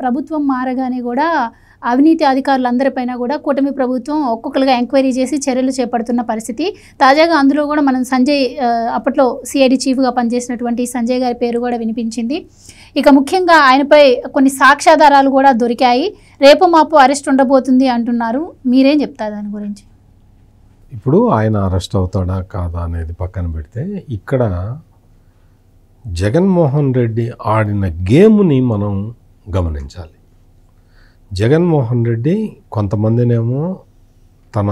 ప్రభుత్వం మారగానే కూడా అవినీతి అధికారులందరిపైన కూడా కూటమి ప్రభుత్వం ఒక్కొక్కరుగా ఎంక్వైరీ చేసి చర్యలు చేపడుతున్న పరిస్థితి. తాజాగా అందులో కూడా మనం సంజయ్ అప్పట్లో సిఐడి చీఫ్గా పనిచేసినటువంటి సంజయ్ గారి పేరు కూడా వినిపించింది. ఇక ముఖ్యంగా ఆయనపై కొన్ని సాక్ష్యాధారాలు కూడా దొరికాయి. రేపు మాపు అరెస్ట్ ఉండబోతుంది అంటున్నారు. మీరేం చెప్తారు దాని గురించి? ఇప్పుడు ఆయన అరెస్ట్ అవుతాడా కాదా అనేది పక్కన పెడితే, ఇక్కడ జగన్మోహన్ రెడ్డి ఆడిన గేమ్ని మనం గమనించాలి. జగన్మోహన్ రెడ్డి కొంతమందినేమో తన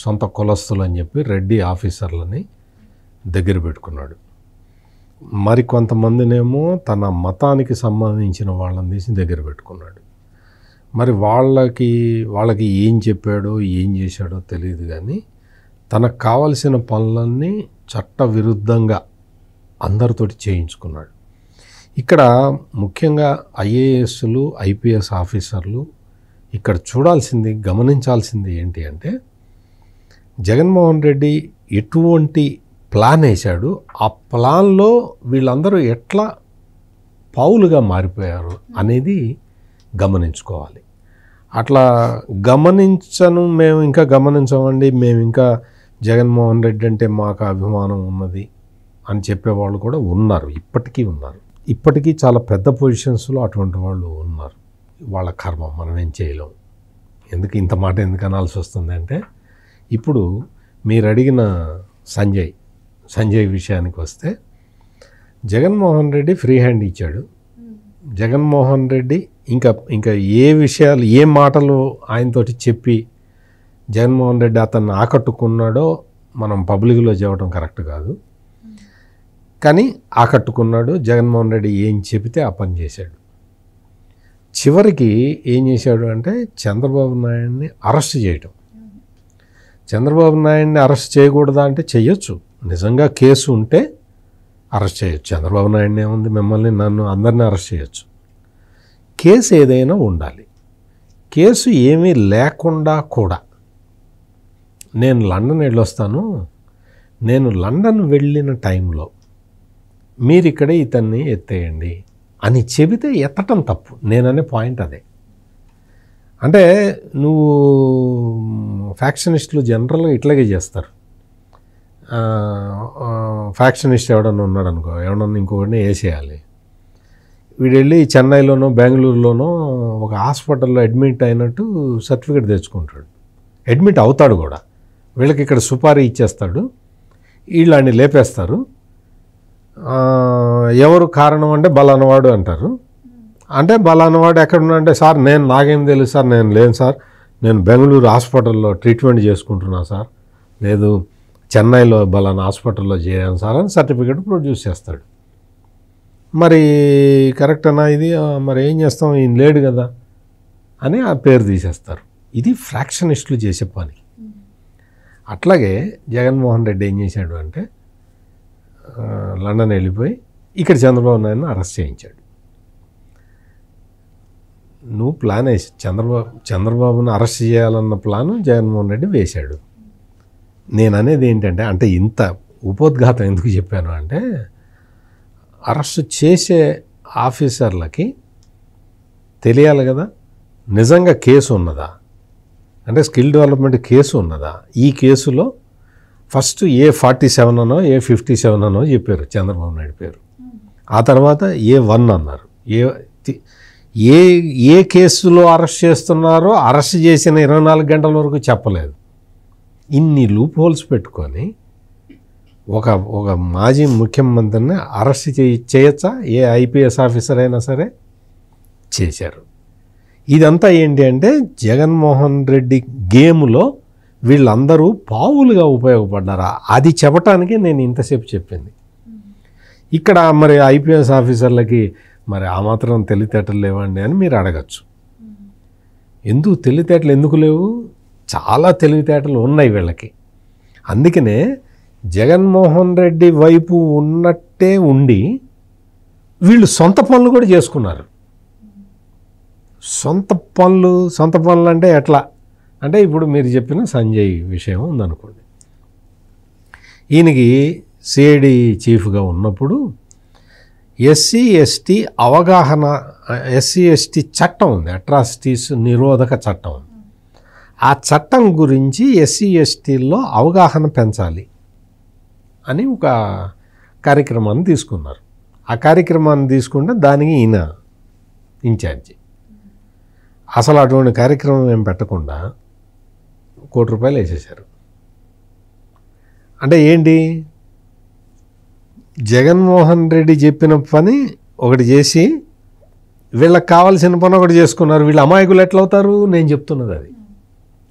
సొంత కులస్తులు అని చెప్పి రెడ్డి ఆఫీసర్లని దగ్గర పెట్టుకున్నాడు. మరి కొంతమందినేమో తన మతానికి సంబంధించిన వాళ్ళని తీసి దగ్గర పెట్టుకున్నాడు. మరి వాళ్ళకి ఏం చెప్పాడో ఏం చేశాడో తెలియదు, కానీ తనకు కావలసిన పనులన్నీ చట్టవిరుద్ధంగా అందరితోటి చేయించుకున్నాడు. ఇక్కడ ముఖ్యంగా ఐఏఎస్లు ఐపీఎస్ ఆఫీసర్లు ఇక్కడ చూడాల్సింది, గమనించాల్సింది ఏంటి అంటే, జగన్మోహన్ రెడ్డి ఎటువంటి ప్లాన్ వేశాడు, ఆ ప్లాన్లో వీళ్ళందరూ ఎట్లా పావులుగా మారిపోయారు అనేది గమనించుకోవాలి. అట్లా మేము ఇంకా గమనించమండి, మేము ఇంకా జగన్మోహన్ రెడ్డి అంటే మాకు అభిమానం ఉన్నది అని చెప్పేవాళ్ళు కూడా ఉన్నారు, ఇప్పటికీ ఉన్నారు. ఇప్పటికీ చాలా పెద్ద పొజిషన్స్లో అటువంటి వాళ్ళు ఉన్నారు. వాళ్ళ కర్మ, మనం ఏం చేయలేం. ఇంత మాట ఎందుకు అనాల్సి వస్తుంది అంటే, ఇప్పుడు మీరు అడిగిన సంజయ్ విషయానికి వస్తే, జగన్మోహన్ రెడ్డి ఫ్రీ హ్యాండ్ ఇచ్చాడు. జగన్మోహన్ రెడ్డి ఇంకా ఏ విషయాలు, ఏ మాటలు ఆయనతోటి చెప్పి జగన్మోహన్ రెడ్డి అతన్ని ఆకట్టుకున్నాడో మనం పబ్లిక్లో చెప్పడం కరెక్ట్ కాదు, కానీ ఆకట్టుకున్నాడు. జగన్మోహన్ రెడ్డి ఏం చెబితే ఆ పని చేశాడు. చివరికి ఏం చేశాడు అంటే, చంద్రబాబు నాయుడిని అరెస్ట్ చేయటం. చంద్రబాబు నాయుడిని అరెస్ట్ చేయకూడదా అంటే చేయొచ్చు, నిజంగా కేసు ఉంటే అరెస్ట్ చేయొచ్చు. చంద్రబాబు నాయుడిని ఏముంది, మిమ్మల్ని నన్ను అందరినీ అరెస్ట్ చేయొచ్చు. కేసు ఏదైనా ఉండాలి. కేసు ఏమీ లేకుండా కూడా నేను లండన్ వెళ్ళొస్తాను, నేను లండన్ వెళ్ళిన టైంలో మీరు ఇక్కడే ఇతన్ని ఎత్తేయండి అని చెబితే ఎత్తటం తప్పు. నేననే పాయింట్ అదే. అంటే నువ్వు ఫ్యాక్షనిస్టులు జనరల్గా ఇట్లాగే చేస్తారు. ఫ్యాక్షనిస్ట్ ఎవడన్నా ఉన్నాడు అనుకో, ఎవడన్నా ఇంకొకటిని వేసేయాలి. వీడు వెళ్ళి చెన్నైలోనో బెంగళూరులోనో ఒక హాస్పిటల్లో అడ్మిట్ అయినట్టు సర్టిఫికేట్ తెచ్చుకుంటాడు, అడ్మిట్ అవుతాడు కూడా. వీళ్ళకి ఇక్కడ సుపారీ ఇచ్చేస్తాడు, వీళ్ళని లేపేస్తారు. ఎవరు కారణం అంటే బలానవాడు అంటారు. అంటే బలానవాడు ఎక్కడున్నా అంటే, సార్ నాకేం తెలుసు సార్, నేను లేను సార్, నేను బెంగళూరు హాస్పిటల్లో ట్రీట్మెంట్ చేసుకుంటున్నా సార్, లేదు చెన్నైలో బలానా హాస్పిటల్లో చేయాను సార్ అని సర్టిఫికేట్ ప్రొడ్యూస్ చేస్తాడు. మరి కరెక్టేనా ఇది? మరి ఏం చేస్తాం, ఈయన లేడు కదా అని ఆ పేరు తీసేస్తారు. ఇది ఫ్రాక్షనిస్టులు చేసే పని. అట్లాగే జగన్మోహన్ రెడ్డి ఏం చేశాడు అంటే, లండన్ వెళ్ళిపోయి ఇక్కడ చంద్రబాబు నాయుడుని అరెస్ట్ చేయించాడు. నువ్వు ప్లాన్ వేసి చంద్రబాబును అరెస్ట్ చేయాలన్న ప్లాను జగన్మోహన్ రెడ్డి వేశాడు. నేను అనేది ఏంటంటే, అంటే ఇంత ఉపోద్ఘాతం ఎందుకు చెప్పాను అంటే, అరెస్ట్ చేసే ఆఫీసర్లకి తెలియాలి కదా నిజంగా కేసు ఉన్నదా, అంటే స్కిల్ డెవలప్మెంట్ కేసు ఉన్నదా. ఈ కేసులో ఫస్ట్ A47 అనో A57 అనో చెప్పారు చంద్రబాబు నాయుడు పేరు, ఆ తర్వాత A1 అన్నారు. ఏ కేసులో అరెస్ట్ చేస్తున్నారో అరెస్ట్ చేసిన 24 గంటల వరకు చెప్పలేదు. ఇన్ని లూప్ హోల్స్ పెట్టుకొని ఒక మాజీ ముఖ్యమంత్రిని అరెస్ట్ చేయొచ్చా? ఏ ఐపీఎస్ ఆఫీసర్ అయినా సరే చేశారు. ఇదంతా ఏంటి అంటే, జగన్మోహన్ రెడ్డి గేమ్లో వీళ్ళందరూ పావులుగా ఉపయోగపడ్డారా అది చెప్పటానికి నేను ఇంతసేపు చెప్పింది. ఇక్కడ మరి ఐపీఎస్ ఆఫీసర్లకి మరి ఆ మాత్రం తెలివితేటలు లేవండి అని మీరు అడగచ్చు. తెలివితేటలు ఎందుకు లేవు? చాలా తెలివితేటలు ఉన్నాయి వీళ్ళకి. అందుకనే జగన్మోహన్ రెడ్డి వైపు ఉన్నట్టే ఉండి వీళ్ళు సొంత పనులు కూడా చేసుకున్నారు. సొంత పనులు అంటే ఎట్లా అంటే, ఇప్పుడు మీరు చెప్పిన సంజయ్ విషయం ఉందనుకోండి. ఈయనకి సిఐడి చీఫ్గా ఉన్నప్పుడు ఎస్సీ ఎస్టీ అవగాహన, ఎస్సీ ఎస్టీ చట్టం ఉంది, అట్రాసిటీస్ నిరోధక చట్టం. ఆ చట్టం గురించి ఎస్సీ ఎస్టీల్లో అవగాహన పెంచాలి అని ఒక కార్యక్రమాన్ని తీసుకున్నారు. ఆ కార్యక్రమాన్ని తీసుకుంటే దానికి ఈయన ఇన్ఛార్జి. అసలు అటువంటి కార్యక్రమం ఏం పెట్టకుండా ₹1 కోటి వేసేశారు. అంటే ఏంటి, జగన్మోహన్ రెడ్డి చెప్పిన పని ఒకటి చేసి వీళ్ళకి కావాల్సిన పని ఒకటి చేసుకున్నారు. వీళ్ళు అమాయకులు ఎట్లా అవుతారు? నేను చెప్తున్నది అది.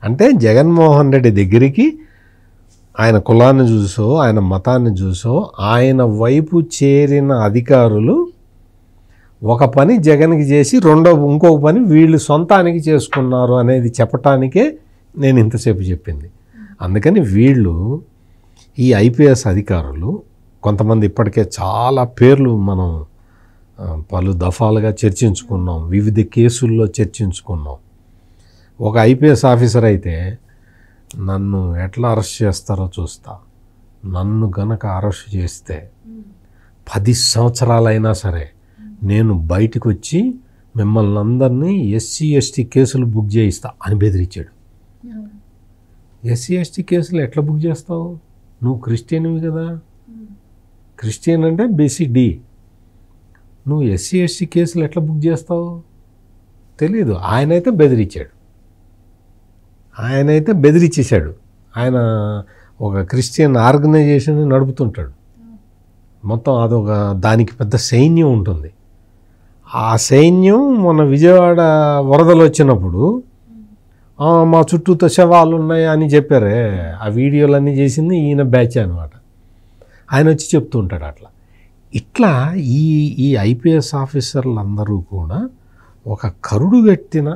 అంటే జగన్మోహన్ రెడ్డి దగ్గరికి ఆయన కులాన్ని చూసో ఆయన మతాన్ని చూసో ఆయన వైపు చేరిన అధికారులు ఒక పని జగన్కి చేసి ఇంకొక పని వీళ్ళు సొంతానికి చేసుకున్నారు అనేది చెప్పటానికే నేను ఇంతసేపు చెప్పింది. అందుకని వీళ్ళు ఈ ఐపీఎస్ అధికారులు కొంతమంది ఇప్పటికే చాలా పేర్లు మనం పలు దఫాలుగా చర్చించుకున్నాం, వివిధ కేసుల్లో చర్చించుకున్నాం. ఒక ఐపీఎస్ ఆఫీసర్ అయితే నన్ను ఎట్లా అరెస్ట్ చేస్తారో చూస్తా, నన్ను గనక అరెస్ట్ చేస్తే 10 సంవత్సరాలైనా సరే నేను బయటకు వచ్చి మిమ్మల్ని అందరినీ ఎస్సీ ఎస్టీ కేసులు బుక్ చేయిస్తా అని బెదిరించాడు. ఎస్సీ ఎస్టీ కేసులు ఎట్లా బుక్ చేస్తావు? నువ్వు క్రిస్టియన్వి కదా, క్రిస్టియన్ అంటే బీసీడీ, నువ్వు ఎస్సీ ఎస్టీ కేసులు ఎట్లా బుక్ చేస్తావు? తెలీదు. ఆయనైతే బెదిరించేశాడు. ఆయన ఒక క్రిస్టియన్ ఆర్గనైజేషన్ నడుపుతుంటాడు. మొత్తం అదొక దానికి పెద్ద సైన్యం ఉంటుంది. ఆ సైన్యం మన విజయవాడ వరదలు వచ్చినప్పుడు మా చుట్టూతో శవాలు ఉన్నాయి అని చెప్పారే, ఆ వీడియోలన్నీ చేసింది ఈయన బ్యాచ్ అనమాట. ఆయన వచ్చి చెప్తూ ఉంటాడు అట్లా. ఇట్లా ఈ ఐపీఎస్ ఆఫీసర్లు అందరూ కూడా ఒక కరుడుగట్టిన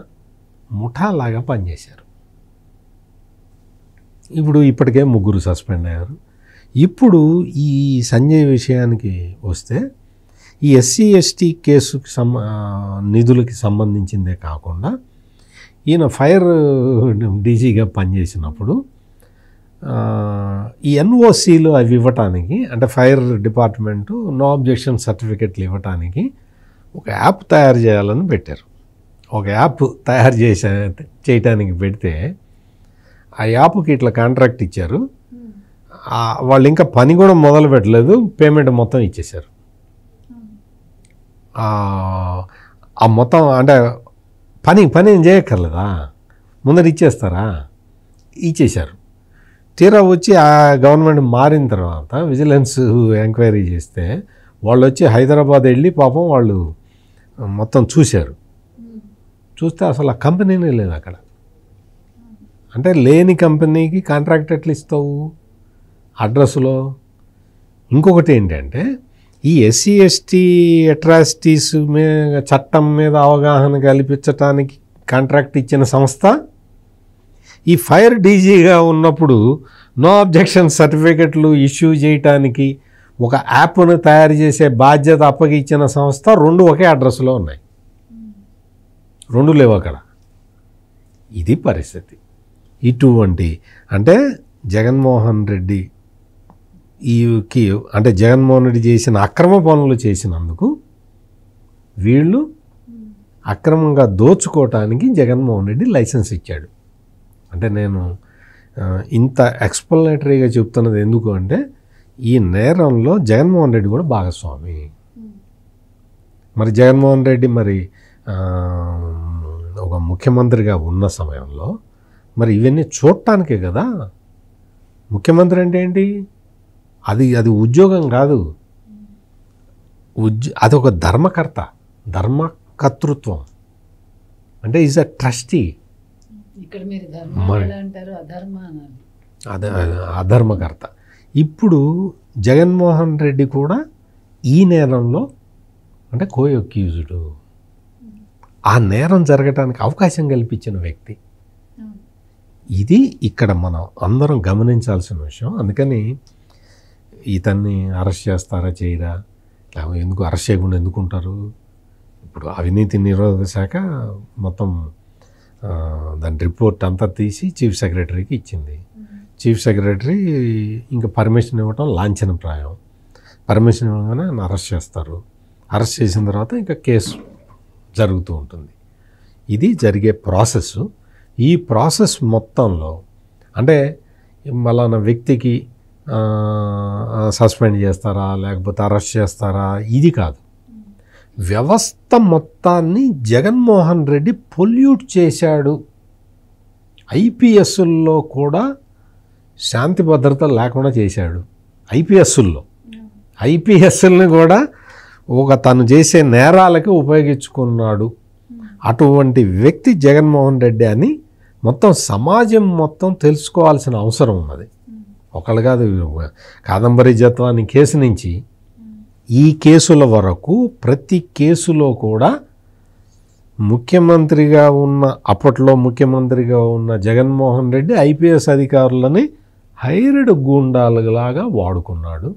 ముఠాలాగా పనిచేశారు. ఇప్పటికే 3 సస్పెండ్ అయ్యారు. ఇప్పుడు ఈ సంజయ్ విషయానికి వస్తే ఈ ఎస్సీ ఎస్టీ కేసుకి నిధులకి సంబంధించిందే కాకుండా ఈయన ఫైర్ డీజీగా పనిచేసినప్పుడు ఈ ఎన్ఓసీలు అవి ఇవ్వటానికి, అంటే ఫైర్ డిపార్ట్మెంటు నో అబ్జెక్షన్ సర్టిఫికెట్లు ఇవ్వటానికి ఒక యాప్ తయారు చేయాలని పెట్టారు. ఒక యాప్ తయారు చేయటానికి పెడితే ఆ యాప్కి ఇట్లా కాంట్రాక్ట్ ఇచ్చారు. వాళ్ళు ఇంకా పని కూడా మొదలు పెట్టలేదు, పేమెంట్ మొత్తం ఇచ్చేశారు. ఆ మొత్తం అంటే పని ఏం చేయక్కర్లేదా, ముందర ఇచ్చేస్తారా? ఇచ్చేశారు. తీరా వచ్చి ఆ గవర్నమెంట్ మారిన తర్వాత విజిలెన్స్ ఎంక్వైరీ చేస్తే వాళ్ళు వచ్చి హైదరాబాద్ వెళ్ళి పాపం వాళ్ళు మొత్తం చూశారు. చూస్తే అసలు ఆ కంపెనీనే లేదు అక్కడ. అంటే లేని కంపెనీకి కాంట్రాక్ట్ ఎట్లా ఇస్తావు అడ్రస్లో? ఇంకొకటి ఏంటంటే ఈ ఎస్సీ ఎస్టీ అట్రాసిటీస్ చట్టం మీద అవగాహన కల్పించడానికి కాంట్రాక్ట్ ఇచ్చిన సంస్థ ఈ ఫైర్ డీజీగా ఉన్నప్పుడు నో అబ్జెక్షన్ సర్టిఫికెట్లు ఇష్యూ చేయటానికి ఒక యాప్ను తయారు చేసే బాధ్యత అప్పగించిన సంస్థ 2 ఒకే అడ్రస్లో ఉన్నాయి, 2 లేవు అక్కడ. ఇది పరిస్థితి. ఇటువంటి అంటే జగన్మోహన్ రెడ్డి జగన్మోహన్ రెడ్డి చేసిన అక్రమ పనులు చేసినందుకు వీళ్ళు అక్రమంగా దోచుకోవటానికి జగన్మోహన్ రెడ్డి లైసెన్స్ ఇచ్చాడు. అంటే నేను ఇంత ఎక్స్ప్లనేటరీగా చెప్తున్నది ఎందుకు అంటే ఈ నేరంలో జగన్మోహన్ రెడ్డి కూడా భాగస్వామి. మరి జగన్మోహన్ రెడ్డి ఒక ముఖ్యమంత్రిగా ఉన్న సమయంలో మరి ఇవన్నీ చూడటానికే కదా. ముఖ్యమంత్రి అంటే ఏంటి? అది ఉద్యోగం కాదు, అదొక ధర్మకర్తృత్వం. అంటే ఈజ్ అ ట్రస్టీ. అధర్మకర్త. ఇప్పుడు జగన్మోహన్ రెడ్డి కూడా ఈ నేరంలో అంటే కో-అక్యూజ్డ్, ఆ నేరం జరగటానికి అవకాశం కల్పించిన వ్యక్తి. ఇది ఇక్కడ మనం అందరం గమనించాల్సిన విషయం. అందుకని ఇతన్ని అరెస్ట్ చేస్తారా చేయరా, ఎందుకు అరెస్ట్ చేయకుండా ఎందుకుంటారు? ఇప్పుడు అవినీతి నిరోధక శాఖ మొత్తం దాని రిపోర్ట్ అంతా తీసి చీఫ్ సెక్రటరీకి ఇచ్చింది. చీఫ్ సెక్రటరీ ఇంకా పర్మిషన్ ఇవ్వటం లాంఛనప్రాయం. పర్మిషన్ ఇవ్వగానే అరెస్ట్ చేస్తారు. అరెస్ట్ చేసిన తర్వాత ఇంకా కేసు జరుగుతూ ఉంటుంది. ఇది జరిగే ప్రాసెస్. ఈ ప్రాసెస్ మొత్తంలో అంటే మళ్ళా వ్యక్తికి సస్పెండ్ చేస్తారా లేకపోతే అరెస్ట్ చేస్తారా ఇది కాదు. వ్యవస్థ మొత్తాన్ని జగన్మోహన్ రెడ్డి పొల్యూట్ చేశాడు. ఐపీఎస్ల్లో కూడా శాంతి భద్రత లేకుండా చేశాడు. ఐపీఎస్ఎల్ని కూడా తను చేసే నేరాలకి ఉపయోగించుకున్నాడు. అటువంటి వ్యక్తి జగన్మోహన్ రెడ్డి అని మొత్తం సమాజం మొత్తం తెలుసుకోవాల్సిన అవసరం ఉన్నది. ఒకళ్ళు కాదు, కాదంబరి జత్వాని కేసు నుంచి ఈ కేసుల వరకు ప్రతి కేసులో కూడా అప్పట్లో ముఖ్యమంత్రిగా ఉన్న జగన్మోహన్ రెడ్డి ఐపీఎస్ అధికారులని హైర్డ్ గూండాలులాగా వాడుకున్నాడు.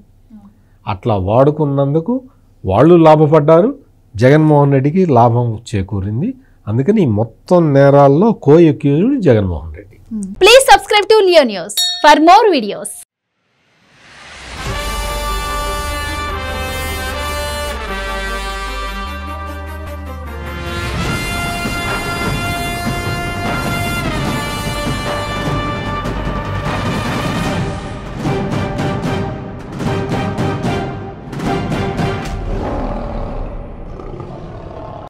అట్లా వాడుకున్నందుకు వాళ్ళు లాభపడ్డారు, జగన్మోహన్ రెడ్డికి లాభం చేకూరింది. అందుకని ఈ మొత్తం నేరాల్లో co-accused Jaganmohan Reddy. Please subscribe to Leo News for more videos.